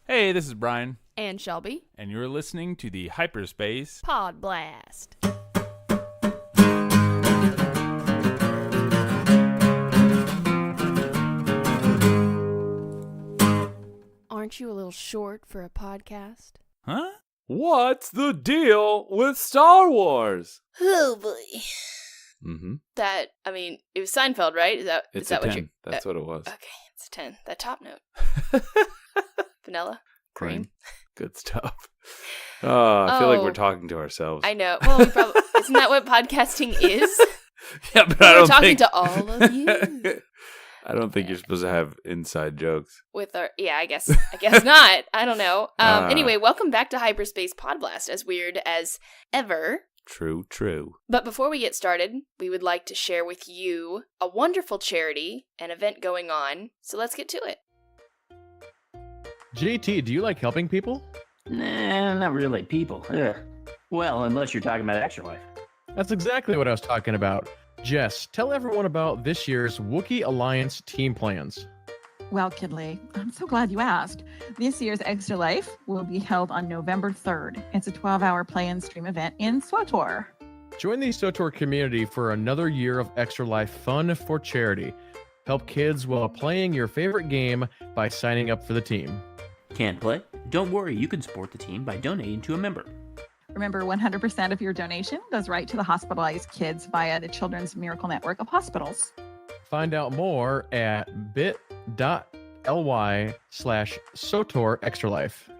Hey, this is Brian. And Shelby. And you're listening to the Hyperspace Pod Blast. Aren't you a little short for a podcast? Huh? What's the deal with Star Wars? Oh boy. Mm-hmm. It was Seinfeld, right? Is that It's is that a what 10. you That's what it was. Okay, it's a 10. That top note. Vanilla? Cream? Good stuff. I feel like we're talking to ourselves. I know. Well, isn't that what podcasting is? Yeah, but We're talking to all of you. I don't think you're supposed to have inside jokes. I guess not. I don't know. Anyway, welcome back to Hyperspace Pod Blast, as weird as ever. True. But before we get started, we would like to share with you a wonderful charity and event going on. So let's get to it. JT, do you like helping people? Nah, not really people. Ugh. Well, unless you're talking about Extra Life. That's exactly what I was talking about. Jess, tell everyone about this year's Wookiee Alliance team plans. Well, Kidley, I'm so glad you asked. This year's Extra Life will be held on November 3rd. It's a 12-hour play and stream event in SWTOR. Join the SWTOR community for another year of Extra Life fun for charity. Help kids while playing your favorite game by signing up for the team. Can't play? Don't worry, you can support the team by donating to a member. Remember, 100% of your donation goes right to the hospitalized kids via the Children's Miracle Network of Hospitals. Find out more at bit.ly/SWTOR Extra Life.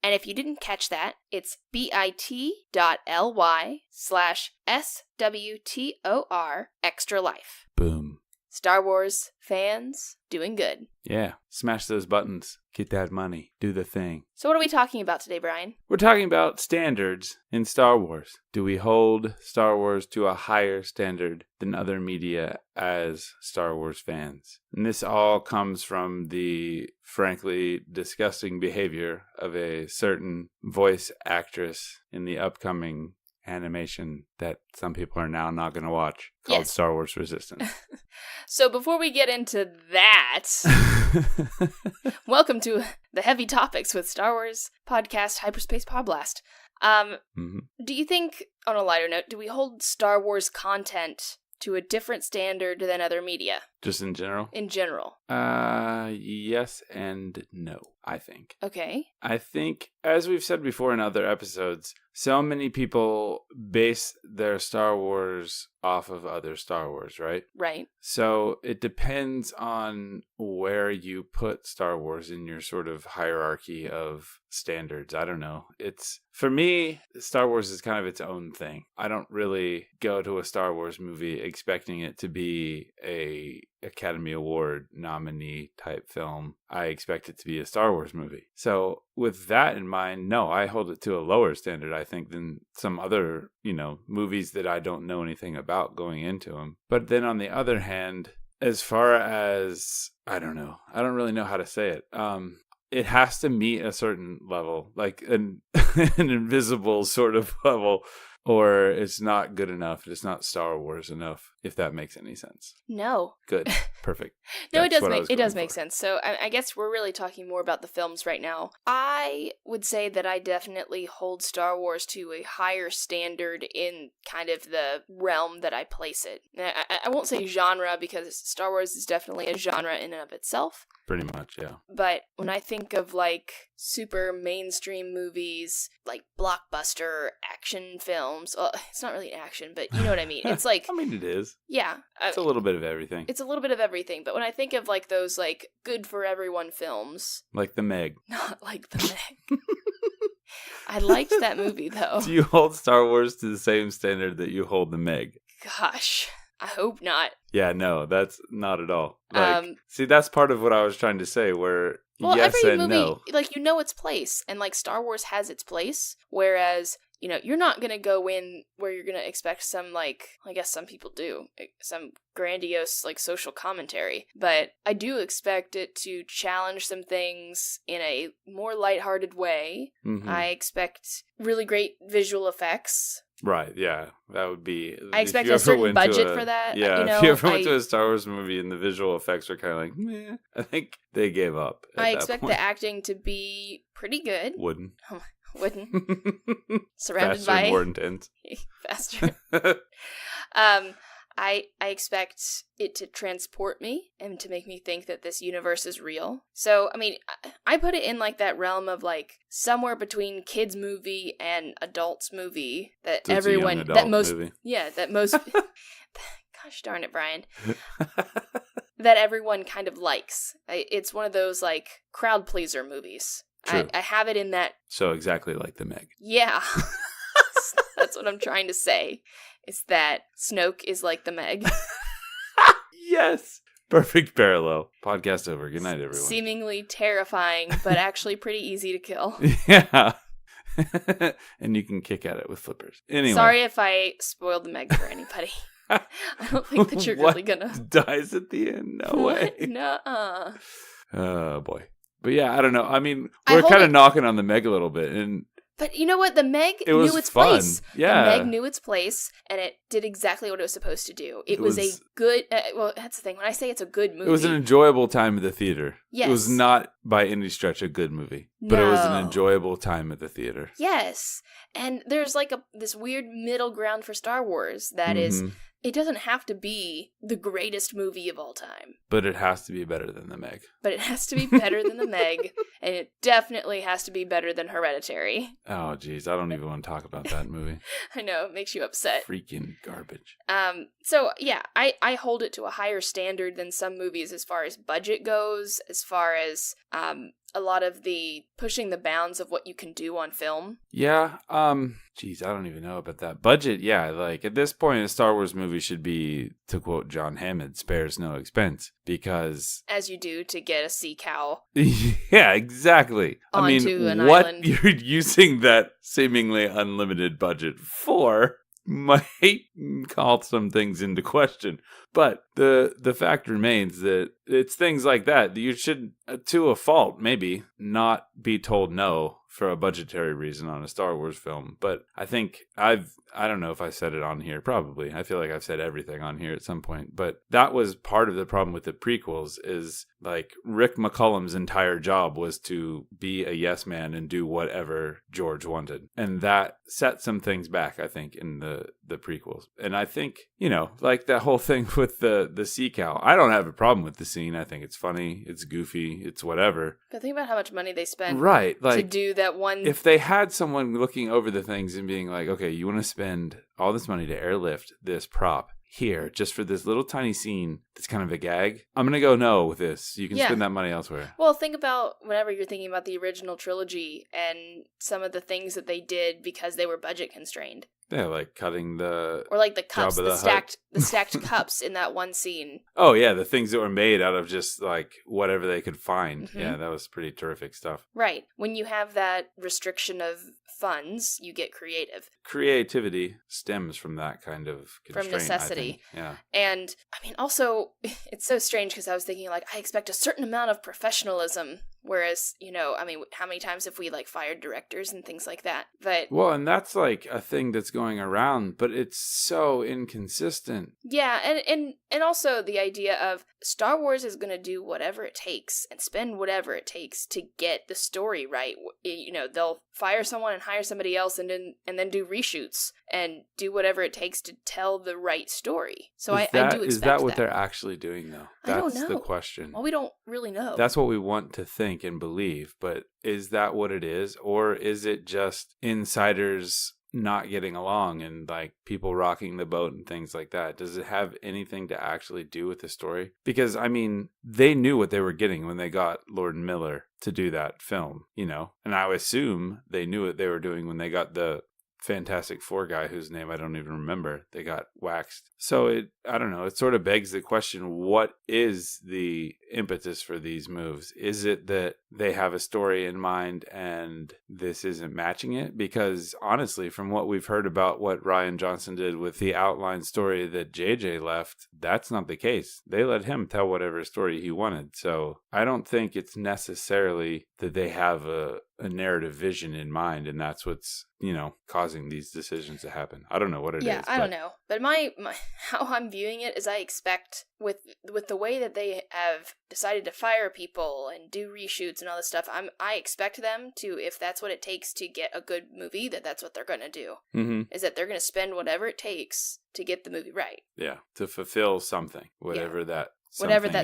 And if you didn't catch that, it's bit.ly/SWTOR Extra Life. Boom. Star Wars fans doing good. Yeah. Smash those buttons. Get that money. Do the thing. So what are we talking about today, Brian? We're talking about standards in Star Wars. Do we hold Star Wars to a higher standard than other media as Star Wars fans? And this all comes from the frankly disgusting behavior of a certain voice actress in the upcoming animation that some people are now not going to watch called Yes. Star Wars Resistance. So before we get into that, welcome to the heavy topics with Star Wars podcast Hyperspace Pod Blast. Do you think, on a lighter note, do we hold Star Wars content to a different standard than other media? Just in general? In general. Yes and no, I think. Okay. I think, as we've said before in other episodes, so many people base their Star Wars off of other Star Wars, right? Right. So it depends on where you put Star Wars in your sort of hierarchy of standards. I don't know. For me, Star Wars is kind of its own thing. I don't really go to a Star Wars movie expecting it to be a Academy Award nominee type film. I expect it to be a Star Wars movie. So with that in mind, no, I hold it to a lower standard, I think, than some other, movies that I don't know anything about going into them. But then on the other hand, as far as, I don't really know how to say it. It has to meet a certain level, like an invisible sort of level, or it's not good enough. It's not Star Wars enough, if that makes any sense. No. Good. Perfect. No, That's it does make sense. So I guess we're really talking more about the films right now. I would say that I definitely hold Star Wars to a higher standard in kind of the realm that I place it. I won't say genre, because Star Wars is definitely a genre in and of itself. Pretty much, yeah. But when I think of like super mainstream movies, like blockbuster action films, well, it's not really action, but you know what I mean. It's like, I mean, it is. Yeah. It's a little bit of everything. It's a little bit of everything. But when I think of like those like good for everyone films. Like The Meg. Not like The Meg. I liked that movie though. Do you hold Star Wars to the same standard that you hold The Meg? Gosh. I hope not. Yeah, no, that's not at all. See, that's part of what I was trying to say, where yes every and movie, no. Like, its place, and like Star Wars has its place, whereas, you're not going to go in where you're going to expect some, like, I guess some people do, some grandiose, like, social commentary, but I do expect it to challenge some things in a more lighthearted way. Mm-hmm. I expect really great visual effects Right, yeah. That would be... I if expect you a ever certain went to budget for that. Yeah, you know, if you ever went to a Star Wars movie and the visual effects were kind of like, meh, I think they gave up at I that expect point. the acting to be pretty good. Wouldn't. Wouldn't. Surrounded Faster, by... more intense. Faster. I expect it to transport me and to make me think that this universe is real. So, I mean, I put it in like that realm of like somewhere between kids movie and adults movie that So it's a everyone young adult movie. that most gosh darn it, Brian. That everyone kind of likes. It's one of those like crowd pleaser movies. True. I have it in that. So exactly like the Meg. Yeah. That's what I'm trying to say. Is that Snoke is like the Meg. Yes. Perfect parallel. Podcast over. Good night, everyone. Seemingly terrifying, but actually pretty easy to kill. Yeah. And you can kick at it with flippers. Anyway. Sorry if I spoiled the Meg for anybody. I don't think that you're What? really gonna... Dies at the end? No way. Nuh-uh. Oh, boy. But yeah, I don't know. I mean, I we're hold kind of it- knocking on the Meg a little bit. And But you know what? The Meg it was knew its fun. place. Yeah. The Meg knew its place, and it did exactly what it was supposed to do. It was a good... well, that's the thing. When I say it's a good movie... It was an enjoyable time at the theater. Yes. It was not by any stretch a good movie. But it was an No. enjoyable time at the theater. Yes. And there's like this weird middle ground for Star Wars that is... Mhm. It doesn't have to be the greatest movie of all time. But it has to be better than the Meg. But it has to be better than the Meg, and it definitely has to be better than Hereditary. Oh, geez. I don't even want to talk about that movie. I know, it makes you upset. Freaking garbage. So yeah, I hold it to a higher standard than some movies as far as budget goes, as far as a lot of the pushing the bounds of what you can do on film. Yeah. Geez, I don't even know about that. Budget, yeah. Like, at this point, a Star Wars movie should be, to quote John Hammond, spares no expense. Because... As you do to get a sea cow. Yeah, exactly. I mean, Onto an what island. you're using that seemingly unlimited budget for might call some things into question. But the fact remains that it's things like that you should, to a fault, maybe, not be told no for a budgetary reason on a Star Wars film. But I think I don't know if I said it on here. Probably. I feel like I've said everything on here at some point. But that was part of the problem with the prequels is like Rick McCollum's entire job was to be a yes man and do whatever George wanted. And that set some things back, I think, in the prequels. And I think, you know, like that whole thing with the sea cow. I don't have a problem with the scene. I think it's funny. It's goofy. It's whatever. But think about how much money they spent Right. to Like, do that one. if they had someone looking over the things and being like, okay, you want to spend all this money to airlift this prop here just for this little tiny scene that's kind of a gag, I'm going to go no with this. You can Yeah. spend that money elsewhere. Well, think about whenever you're thinking about the original trilogy and some of the things that they did because they were budget constrained. Yeah, like cutting the... Or like the cups, Jabba the the Hutt. stacked cups in that one scene. Oh, yeah, the things that were made out of just like whatever they could find. Mhm. Yeah, that was pretty terrific stuff. Right. When you have that restriction of funds, you get creative. Creativity stems from that kind of constraint, necessity. I think. Yeah. And I mean, also, it's so strange because I was thinking, like, I expect a certain amount of professionalism. Whereas, you know, I mean, how many times have we, like, fired directors and things like that? But Well, and that's like a thing that's going around, but it's so inconsistent. yeah, and also the idea of Star Wars is going to do whatever it takes and spend whatever it takes to get the story right. You know, they'll fire someone and hire somebody else and then do reshoots and do whatever it takes to tell the right story. So I do expect Is that what they're actually doing, though? I don't That's know. the question. Well, we don't really know. That's what we want to think and believe, but is that what it is? Or is it just insiders not getting along and like people rocking the boat and things like that? Does it have anything to actually do with the story? Because, I mean, they knew what they were getting when they got Lord Miller to do that film, you know? And I assume they knew what they were doing when they got the Fantastic Four guy whose name I don't even remember. They got waxed. So I don't know. It sort of begs the question, what is the impetus for these moves? Is it that they have a story in mind and this isn't matching it? Because honestly, from what we've heard about what Rian Johnson did with the outline story that JJ left, that's not the case. They let him tell whatever story he wanted. So I don't think it's necessarily that they have a a narrative vision in mind, and that's what's, causing these decisions to happen. I don't know what it is. Yeah, I don't know. But my how I'm viewing it is I expect with the way that they have decided to fire people and do reshoots and all this stuff, I expect them to, if that's what it takes to get a good movie, that's what they're going to do. Mm-hmm. Is that they're going to spend whatever it takes to get the movie right. Yeah, to fulfill something, whatever that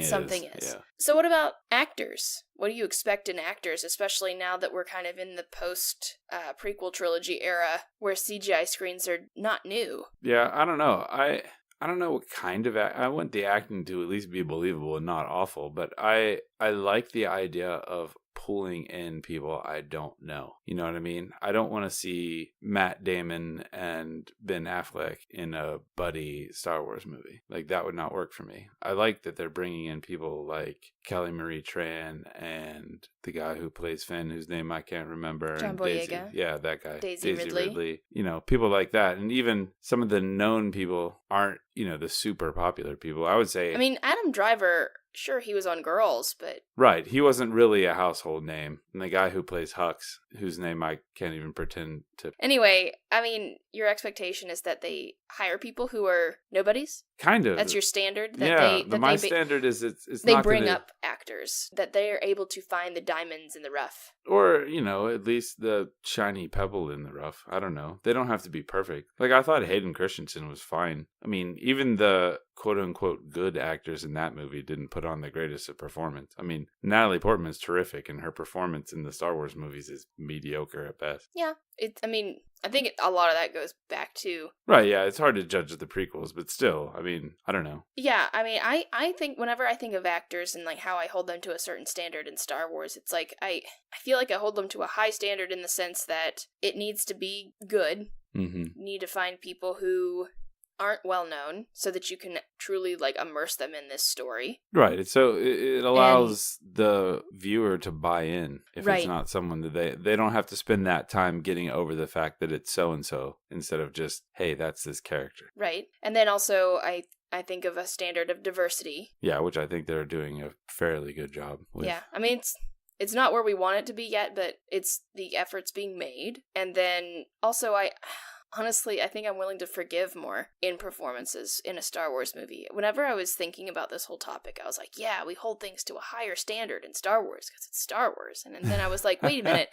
something is. Yeah. So what about actors? What do you expect in actors, especially now that we're kind of in the post prequel trilogy era where CGI screens are not new? Yeah, I don't know. I don't know what kind of I want the acting to at least be believable and not awful, but I like the idea of pulling in people I don't know. You know what I mean? I don't want to see Matt Damon and Ben Affleck in a buddy Star Wars movie. Like, that would not work for me. I like that they're bringing in people like Kelly Marie Tran and the guy who plays Finn, whose name I can't remember. John Boyega. Yeah, that guy. Daisy Ridley. People like that. And even some of the known people aren't, the super popular people. I would say... I mean, Adam Driver... Sure, he was on Girls, but... Right, he wasn't really a household name. And the guy who plays Hux, whose name I can't even pretend to... Anyway, I mean, your expectation is that they hire people who are nobodies? Kind of. That's your standard? My standard is it's they not bring gonna... up actors, that they are able to find the diamonds in the rough. Or, at least the shiny pebble in the rough. I don't know. They don't have to be perfect. Like, I thought Hayden Christensen was fine. I mean, even the quote-unquote good actors in that movie didn't put on the greatest of performance. I mean, Natalie Portman's terrific, and her performance in the Star Wars movies is mediocre at best. Yeah. I think a lot of that goes back to... Right, yeah, it's hard to judge the prequels, but still, I mean, I don't know. Yeah, I mean, I think whenever I think of actors and, like, how I hold them to a certain standard in Star Wars, it's like, I feel like I hold them to a high standard in the sense that it needs to be good. Mm-hmm. You need to find people who aren't well known so that you can truly, like, immerse them in this story. Right. So it allows the viewer to buy in if Right. It's not someone that they don't have to spend that time getting over the fact that it's so-and-so instead of just, hey, that's this character. Right. And then also I think of a standard of diversity. Yeah, which I think they're doing a fairly good job with. Yeah. I mean, it's not where we want it to be yet, but it's the efforts being made. And then also honestly, I think I'm willing to forgive more in performances in a Star Wars movie. Whenever I was thinking about this whole topic, I was like, yeah, we hold things to a higher standard in Star Wars because it's Star Wars. And then I was like, wait a minute.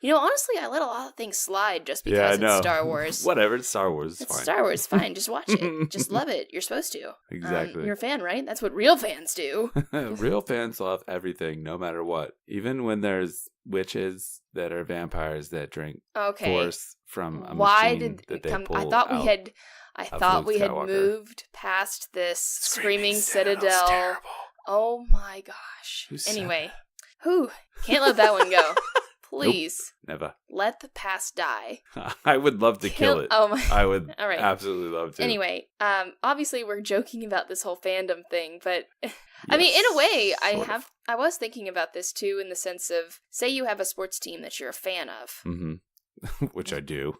Honestly, I let a lot of things slide just because it's Star Wars. Whatever, it's Star Wars. It's fine. Star Wars, fine. Just watch it. Just love it. You're supposed to. Exactly. You're a fan, right? That's what real fans do. Real fans love everything, no matter what. Even when there's witches that are vampires that drink force from a machine that they pull out. I thought we had moved past this Screaming Citadel. Oh my gosh. Anyway, can't let that one go. Please. Nope, never. Let the past die. I would love to kill it. Oh my. I would All right. absolutely love to. Anyway, obviously we're joking about this whole fandom thing, but I mean, in a way, I was thinking about this too, in the sense of, say you have a sports team that you're a fan of. Mm-hmm. Which I do.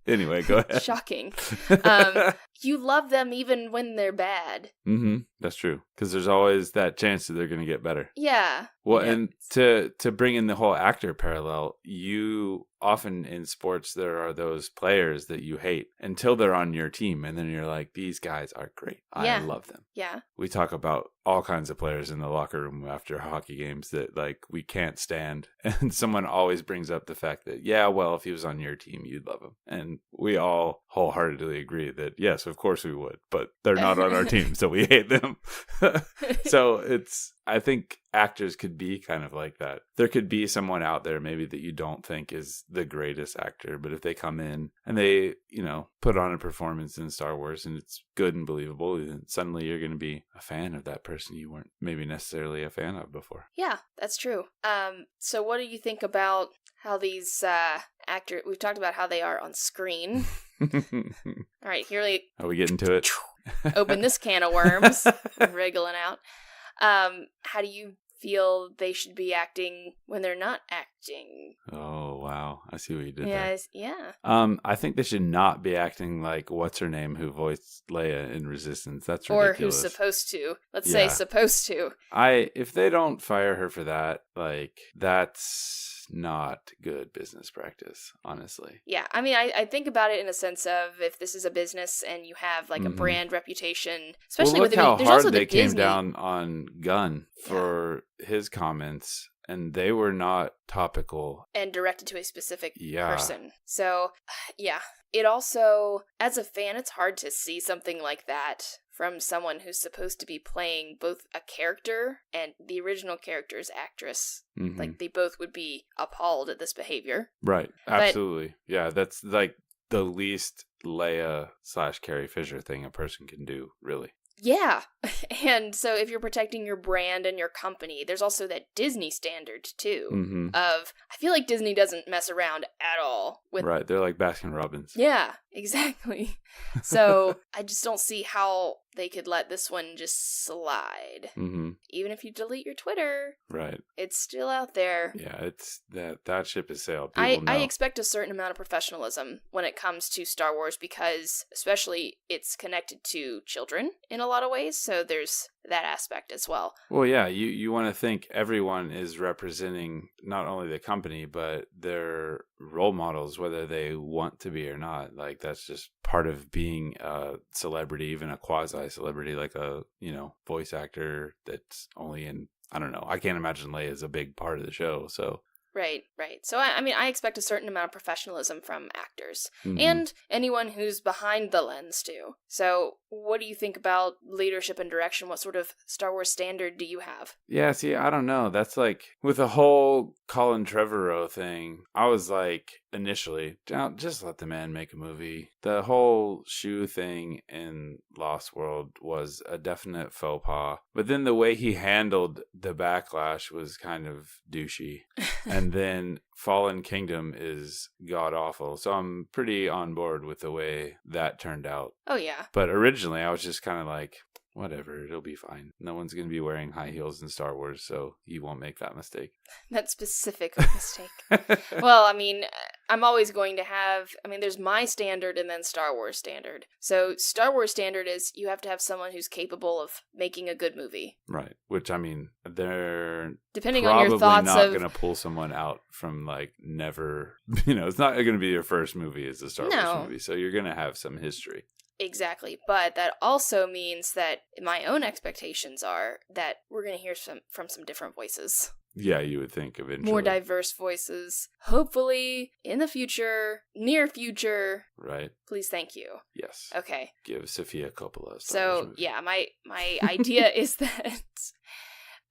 Anyway, go ahead. Shocking. You love them even when they're bad. Mm-hmm. That's true. Because there's always that chance that they're going to get better. Yeah. Well, and to bring in the whole actor parallel, you often in sports, there are those players that you hate until they're on your team. And then you're like, these guys are great. I love them. Yeah. We talk about all kinds of players in the locker room after hockey games that, like, we can't stand. And someone always brings up the fact that, yeah, well, if he was on your team, you'd love him. And we all wholeheartedly agree that, yes, of course we would. But they're not on our team, so we hate them. So I think actors could be kind of like that. There could be someone out there maybe that you don't think is the greatest actor, but if they come in and they, put on a performance in Star Wars and it's good and believable, then suddenly you're going to be a fan of that person you weren't maybe necessarily a fan of before. Yeah, that's true. So what do you think about how these actors, we've talked about how they are on screen. All right, here are we getting to it? Open this can of worms. Wriggling out. How do you feel they should be acting when they're not acting? Oh, wow. I see what you did Yeah, there. yeah. I think they should not be acting like what's her name who voiced Leia in Resistance. That's Or ridiculous. who's supposed to. Let's Yeah. say supposed to. If they don't fire her for that, like that's not good business practice, honestly. Yeah, I mean, I think about it in a sense of if this is a business and you have like a Mhm. brand reputation, especially well, look with how there's also hard the they came Disney down on Gunn for his comments, and they were not topical. and directed to a specific Yeah. person. So, yeah, it also, as a fan, it's hard to see something like that from someone who's supposed to be playing both a character and the original character's actress. Mhm. Like, they both would be appalled at this behavior. Right, absolutely. Yeah, that's like the least Leia/Carrie Fisher thing a person can do, really. Yeah. And so if you're protecting your brand and your company, there's also that Disney standard too Mm-hmm. of I feel like Disney doesn't mess around at all with Right, they're like Baskin Robbins. Yeah, exactly. So I just don't see how they could let this one just slide. Mm-hmm. Even if you delete your Twitter, Right. it's still out there. Yeah, it's that ship has sailed. I People know. expect a certain amount of professionalism when it comes to Star Wars because especially it's connected to children in a lot of ways, so there's that aspect as well. Well, yeah, you want to think everyone is representing not only the company, but their role models, whether they want to be or not. Like, that's just part of being a celebrity, even a quasi-celebrity, like a, voice actor that's only in, I don't know. I can't imagine Leia is a big part of the show, so... Right. So, I expect a certain amount of professionalism from actors Mhm. and anyone who's behind the lens, too. So, what do you think about leadership and direction? What sort of Star Wars standard do you have? Yeah, see, I don't know. That's like, with the whole Colin Trevorrow thing, I was like, initially, just let the man make a movie. The whole shoe thing in Lost World was a definite faux pas. But then the way he handled the backlash was kind of douchey. And then Fallen Kingdom is god-awful. So I'm pretty on board with the way that turned out. Oh, yeah. But originally, I was just kind of like, whatever, it'll be fine. No one's going to be wearing high heels in Star Wars, so you won't make that mistake. That specific mistake. Well, I'm always going to have, there's my standard and then Star Wars standard. So Star Wars standard is you have to have someone who's capable of making a good movie. Right. Which, they're Depending probably on your thoughts not of... going to pull someone out from, like, never, it's not going to be your first movie as a Star Wars movie. So you're going to have some history. Exactly, but that also means that my own expectations are that we're going to hear from some different voices. Yeah, you would think eventually. More diverse voices. Hopefully, in the future, near future. Right. Please, thank you. Yes. Okay. Give Sophia Coppola a Star Wars So, movie. yeah, my idea is that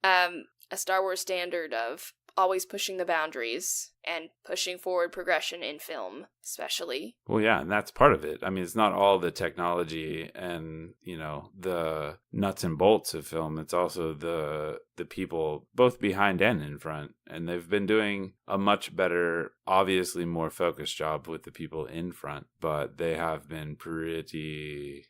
a Star Wars standard of always pushing the boundaries and pushing forward progression in film, especially. Well, yeah, and that's part of it. It's not all the technology and, the nuts and bolts of film. It's also the people both behind and in front. And they've been doing a much better, obviously more focused job with the people in front, but they have been pretty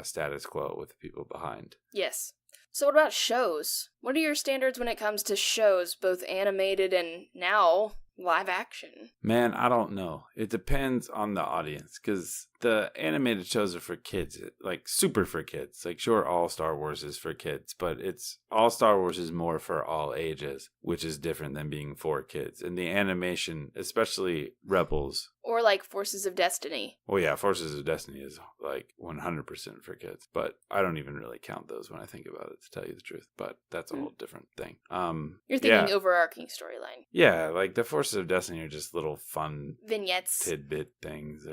status quo with the people behind. Yes. So what about shows? What are your standards when it comes to shows, both animated and now live action? Man, I don't know. It depends on the audience, because the animated shows are for kids, like super for kids. Like, sure, all Star Wars is for kids, but all Star Wars is more for all ages, which is different than being for kids. And the animation, especially Rebels. Or like Forces of Destiny. Well, yeah, Forces of Destiny is like 100% for kids, but I don't even really count those when I think about it, to tell you the truth. But that's a whole different thing. You're thinking overarching storyline. Yeah, like the Forces of Destiny are just little fun vignettes, tidbit things.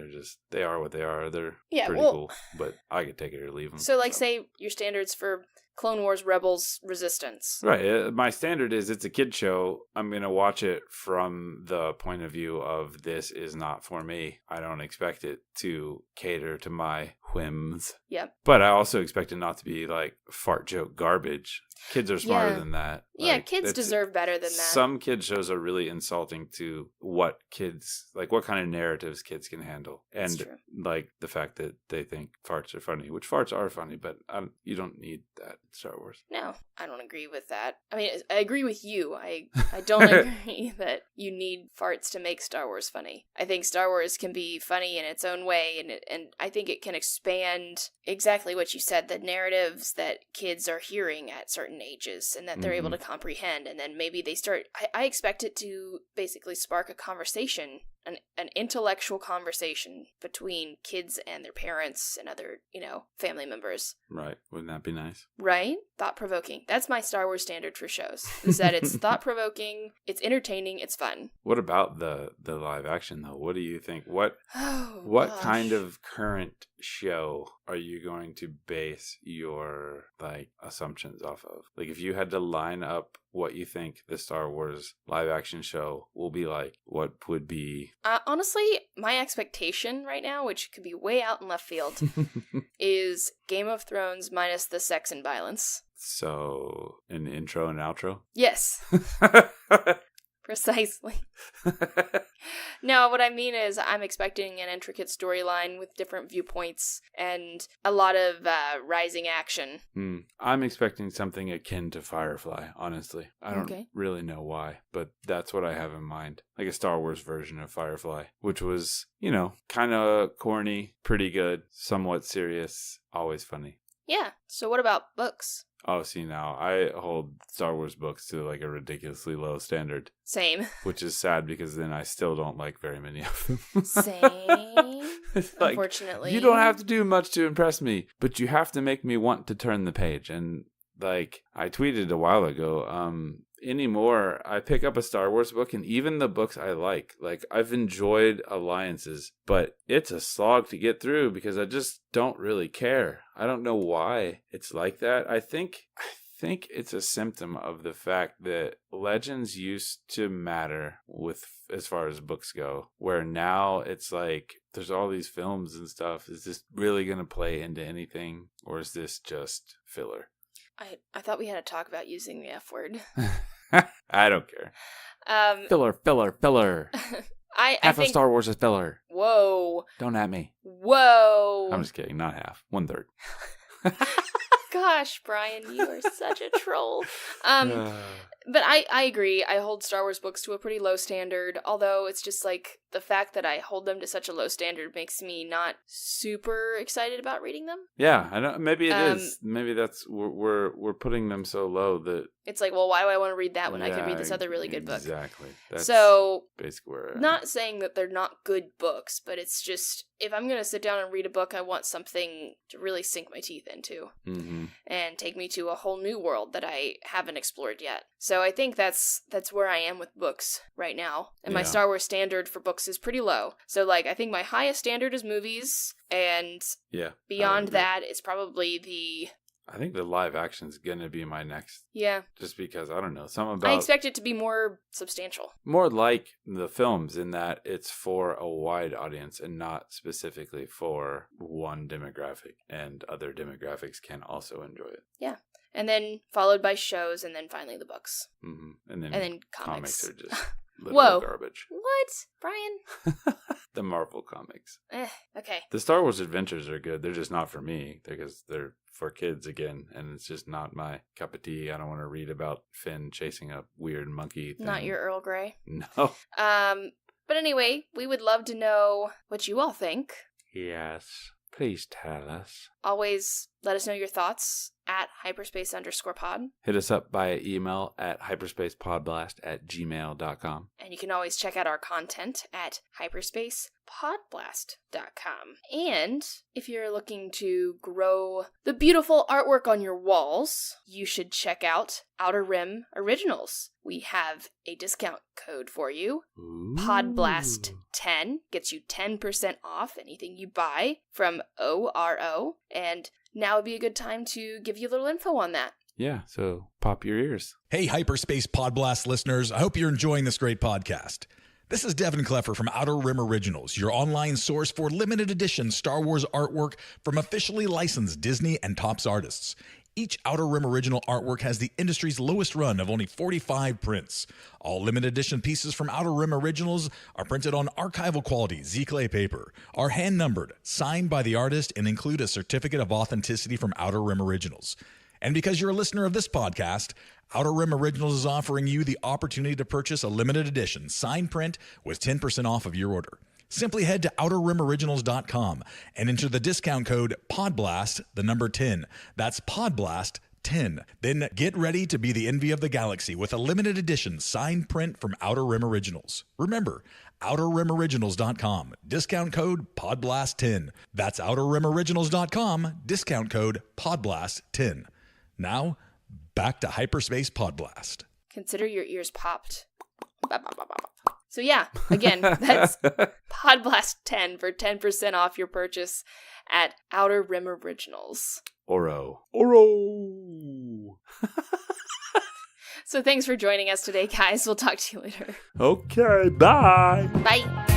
They are what they are. They're pretty cool, but I could take it or leave them. So, say your standards for Clone Wars, Rebels, Resistance. Right. My standard is it's a kid show. I'm going to watch it from the point of view of this is not for me. I don't expect it to cater to my whims. Yep. But I also expect it not to be like fart joke garbage. kids are smarter Yeah. than that. Yeah, Like, kids it's- deserve better than that. Some kids shows are really insulting to what kids, like what kind of narratives kids can handle. That's And true. like the fact that they think farts are funny, which farts are funny, but you don't need that in Star Wars. No, I don't agree with that. I mean, I agree with you. I don't agree that you need farts to make Star Wars funny. I think Star Wars can be funny in its own way, and I think it can expand exactly what you said, the narratives that kids are hearing at certain ages and that they're able to comprehend, and then maybe they start. I expect it to basically spark a conversation, an intellectual conversation between kids and their parents and other, family members. Right. Wouldn't that be nice? Right? Thought-provoking. That's my Star Wars standard for shows, is that it's thought-provoking, it's entertaining, it's fun. What about the live action though? What do you think? What What kind of current show are you going to base your assumptions off of? Like if you had to line up what you think the Star Wars live action show will be like, what would be? Honestly, my expectation right now, which could be way out in left field, is Game of Thrones minus the sex and violence. So an intro and outro? Yes, precisely. No, what I mean is I'm expecting an intricate storyline with different viewpoints and a lot of rising action. I'm expecting something akin to Firefly, honestly. I don't really know why, but that's what I have in mind. Like a Star Wars version of Firefly, which was, kind of corny, pretty good, somewhat serious, always funny. Yeah, so what about books? Oh, see, now I hold Star Wars books to like a ridiculously low standard. Same. Which is sad because then I still don't like very many of them. Same. It's like, unfortunately. you don't have to do much to impress me, but you have to make me want to turn the page. And like I tweeted a while ago, anymore I pick up a Star Wars book, and even the books I like I've enjoyed Alliances, but it's a slog to get through because I just don't really care. I don't know why it's like that. I think it's a symptom of the fact that Legends used to matter with as far as books go, where now it's like there's all these films and stuff. Is this really going to play into anything, or is this just filler? I thought we had to talk about using the F word. I don't care. Filler. Half of Star Wars is filler. Whoa. Don't at me. Whoa. I'm just kidding. Not half. 1/3. Gosh, Brian, you are such a troll. But I agree. I hold Star Wars books to a pretty low standard, although it's just like the fact that I hold them to such a low standard makes me not super excited about reading them. Yeah, I know. Maybe it is. Maybe that's we're putting them so low that it's like, well, why do I want to read that when I can read this other really good book? Exactly. That's so basically where not saying that they're not good books, but it's just if I'm going to sit down and read a book, I want something to really sink my teeth into and take me to a whole new world that I haven't explored yet. So I think that's where I am with books right now. And my Star Wars standard for books is pretty low. So like I think my highest standard is movies, and beyond that is probably I think the live action is going to be my next. Yeah. Just because, I don't know, something about... I expect it to be more substantial. More like the films in that it's for a wide audience and not specifically for one demographic, and other demographics can also enjoy it. Yeah. And then followed by shows, and then finally the books. Mm-hmm. And then comics. Are just literal Whoa. garbage. What? Brian? The Marvel comics. Okay. The Star Wars adventures are good. They're just not for me because they're for kids again, and it's just not my cup of tea. I don't want to read about Finn chasing a weird monkey thing. Not your Earl Grey. No. But anyway, we would love to know what you all think. Yes. Please tell us. Always let us know your thoughts at hyperspace_pod. Hit us up by email at hyperspacepodblast@gmail.com. And you can always check out our content at hyperspacepodblast.com. And if you're looking to grow the beautiful artwork on your walls, you should check out Outer Rim Originals. We have a discount code for you. Ooh. Podblast10 gets you 10% off anything you buy from ORO. And now would be a good time to give you a little info on that. Yeah, so pop your ears. Hey, Hyperspace Podblast listeners. I hope you're enjoying this great podcast. This is Devin Kleffer from Outer Rim Originals, your online source for limited edition Star Wars artwork from officially licensed Disney and Topps artists. Each Outer Rim original artwork has the industry's lowest run of only 45 prints. All limited edition pieces from Outer Rim Originals are printed on archival quality Z-Clay paper, are hand-numbered, signed by the artist, and include a certificate of authenticity from Outer Rim Originals. And because you're a listener of this podcast, Outer Rim Originals is offering you the opportunity to purchase a limited edition signed print with 10% off of your order. Simply head to outerrimoriginals.com and enter the discount code PODBLAST, the number 10. That's PODBLAST 10. Then get ready to be the envy of the galaxy with a limited edition signed print from Outer Rim Originals. Remember, outerrimoriginals.com, discount code PODBLAST 10. That's outerrimoriginals.com, discount code PODBLAST 10. Now, back to Hyperspace Podblast. Consider your ears popped. So yeah, again, that's Podblast 10 for 10% off your purchase at Outer Rim Originals. Oro. So thanks for joining us today, guys. We'll talk to you later. Okay, bye. Bye.